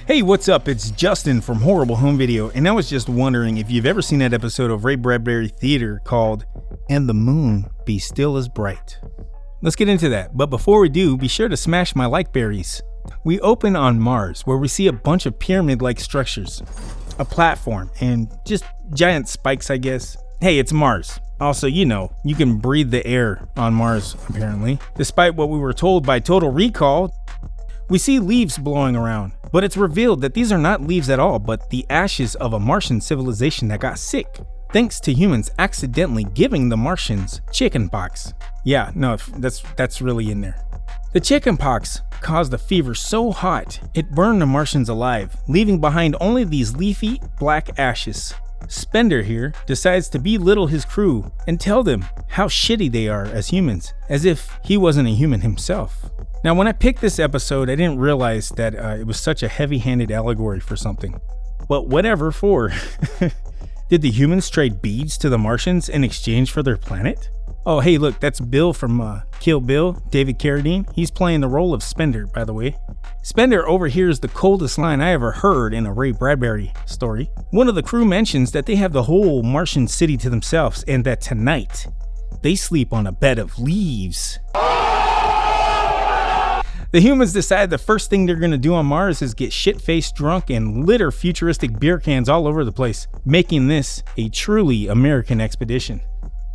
Hey, what's up? It's Justin from Horrible Home Video, and I was just wondering if you've ever seen that episode of Ray Bradbury Theater called And the Moon Be Still as Bright. Let's get into that, but before we do, be sure to smash my like berries. We open on Mars, where we see a bunch of pyramid-like structures, a platform, and just giant spikes, I guess. Hey, it's Mars. Also, you can breathe the air on Mars, apparently. Despite what we were told by Total Recall, we see leaves blowing around, but it's revealed that these are not leaves at all, but the ashes of a Martian civilization that got sick, thanks to humans accidentally giving the Martians chickenpox. Yeah, no, that's really in there. The chickenpox caused a fever so hot, it burned the Martians alive, leaving behind only these leafy, black ashes. Spender here decides to belittle his crew and tell them how shitty they are as humans, as if he wasn't a human himself. Now, when I picked this episode, I didn't realize that it was such a heavy-handed allegory for something. But whatever for. Did the humans trade beads to the Martians in exchange for their planet? Oh, hey, look, that's Bill from Kill Bill, David Carradine. He's playing the role of Spender, by the way. Spender overhears the coldest line I ever heard in a Ray Bradbury story. One of the crew mentions that they have the whole Martian city to themselves and that tonight they sleep on a bed of leaves. The humans decide the first thing they're gonna do on Mars is get shit-faced drunk and litter futuristic beer cans all over the place, making this a truly American expedition.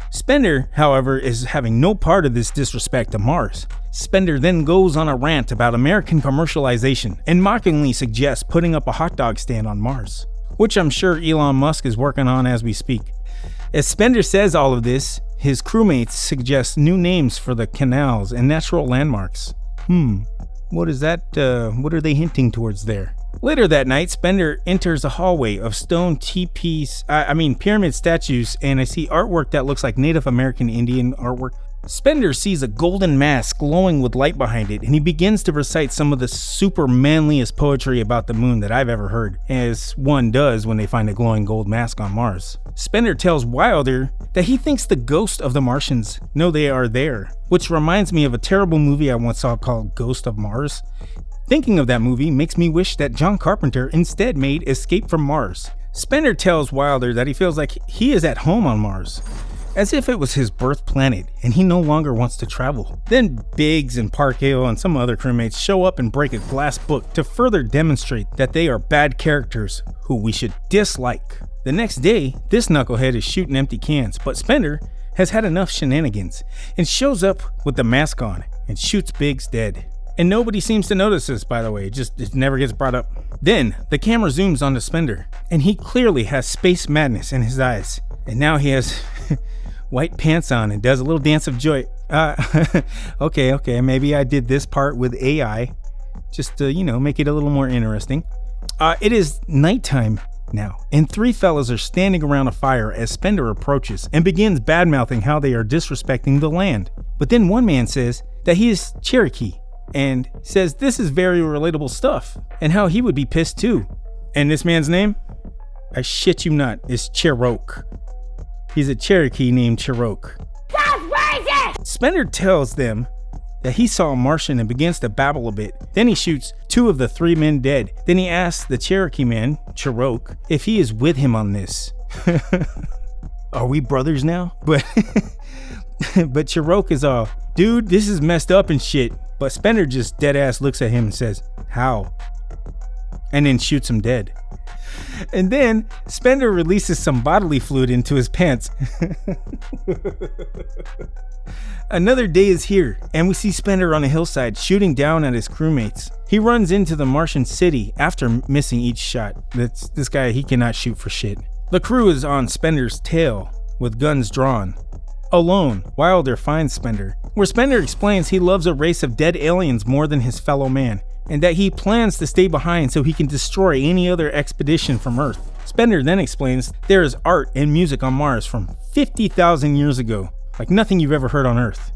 Spender, however, is having no part of this disrespect to Mars. Spender then goes on a rant about American commercialization and mockingly suggests putting up a hot dog stand on Mars, which I'm sure Elon Musk is working on as we speak. As Spender says all of this, his crewmates suggest new names for the canals and natural landmarks. What is that? What are they hinting towards there? Later that night, Spender enters a hallway of stone pyramid statues, and I see artwork that looks like Native American Indian artwork. Spender sees a golden mask glowing with light behind it, and he begins to recite some of the super manliest poetry about the moon that I've ever heard, as one does when they find a glowing gold mask on Mars. Spender tells Wilder that he thinks the ghosts of the Martians know they are there, which reminds me of a terrible movie I once saw called Ghost of Mars. Thinking of that movie makes me wish that John Carpenter instead made Escape from Mars. Spender tells Wilder that he feels like he is at home on Mars, as if it was his birth planet and he no longer wants to travel. Then Biggs and Parkhill and some other crewmates show up and break a glass book to further demonstrate that they are bad characters who we should dislike. The next day, this knucklehead is shooting empty cans, but Spender has had enough shenanigans and shows up with the mask on and shoots Biggs dead. And nobody seems to notice this, by the way, it never gets brought up. Then the camera zooms onto Spender, and he clearly has space madness in his eyes. And now he has white pants on and does a little dance of joy. Okay, maybe I did this part with AI, just to, make it a little more interesting. It is nighttime now, and three fellas are standing around a fire as Spender approaches and begins bad-mouthing how they are disrespecting the land. But then one man says that he is Cherokee, and says this is very relatable stuff, and how he would be pissed too. And this man's name? I shit you not, is Cherokee. He's a Cherokee named Cherokee. That's racist! Spender tells them that he saw a Martian and begins to babble a bit. Then he shoots two of the three men dead. Then he asks the Cherokee man, Cherokee, if he is with him on this. Are we brothers now? But Cherokee is all, dude, this is messed up and shit. But Spender just dead ass looks at him and says, how? And then shoots him dead. And then Spender releases some bodily fluid into his pants. Another day is here, and we see Spender on a hillside shooting down at his crewmates. He runs into the Martian city after missing each shot. This guy, he cannot shoot for shit. The crew is on Spender's tail with guns drawn. Alone, Wilder finds Spender, where Spender explains he loves a race of dead aliens more than his fellow man, and that he plans to stay behind so he can destroy any other expedition from Earth. Spender then explains there is art and music on Mars from 50,000 years ago, like nothing you've ever heard on Earth.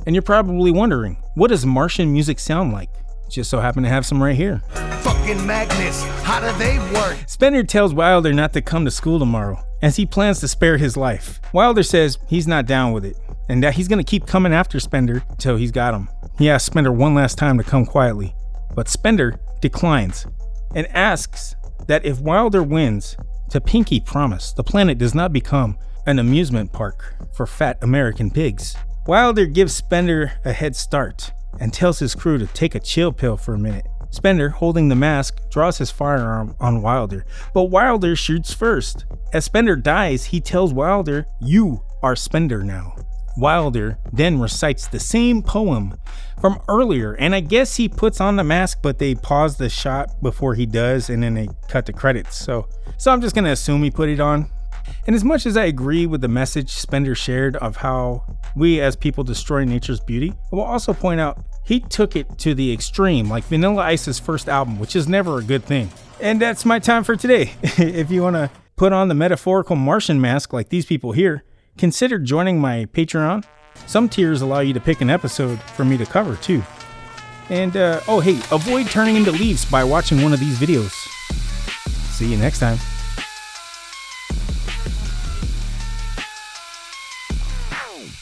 And you're probably wondering, what does Martian music sound like? Just so happen to have some right here. Fucking magnets, how do they work? Spender tells Wilder not to come to school tomorrow, as he plans to spare his life. Wilder says he's not down with it, and that he's gonna keep coming after Spender until he's got him. He asks Spender one last time to come quietly, but Spender declines. and asks that if Wilder wins, to pinky promise the planet does not become an amusement park for fat American pigs. Wilder gives Spender a head start and tells his crew to take a chill pill for a minute. Spender, holding the mask, draws his firearm on Wilder, but Wilder shoots first. As Spender dies, he tells Wilder, "You are Spender now." Wilder then recites the same poem from earlier, and I guess he puts on the mask, but they pause the shot before he does, and then they cut the credits. So I'm just gonna assume he put it on. And as much as I agree with the message Spender shared of how we as people destroy nature's beauty, I will also point out he took it to the extreme, like Vanilla Ice's first album, which is never a good thing. And that's my time for today. If you want to put on the metaphorical Martian mask like these people here, consider joining my Patreon. Some tiers allow you to pick an episode for me to cover too. And avoid turning into leaves by watching one of these videos. See you next time.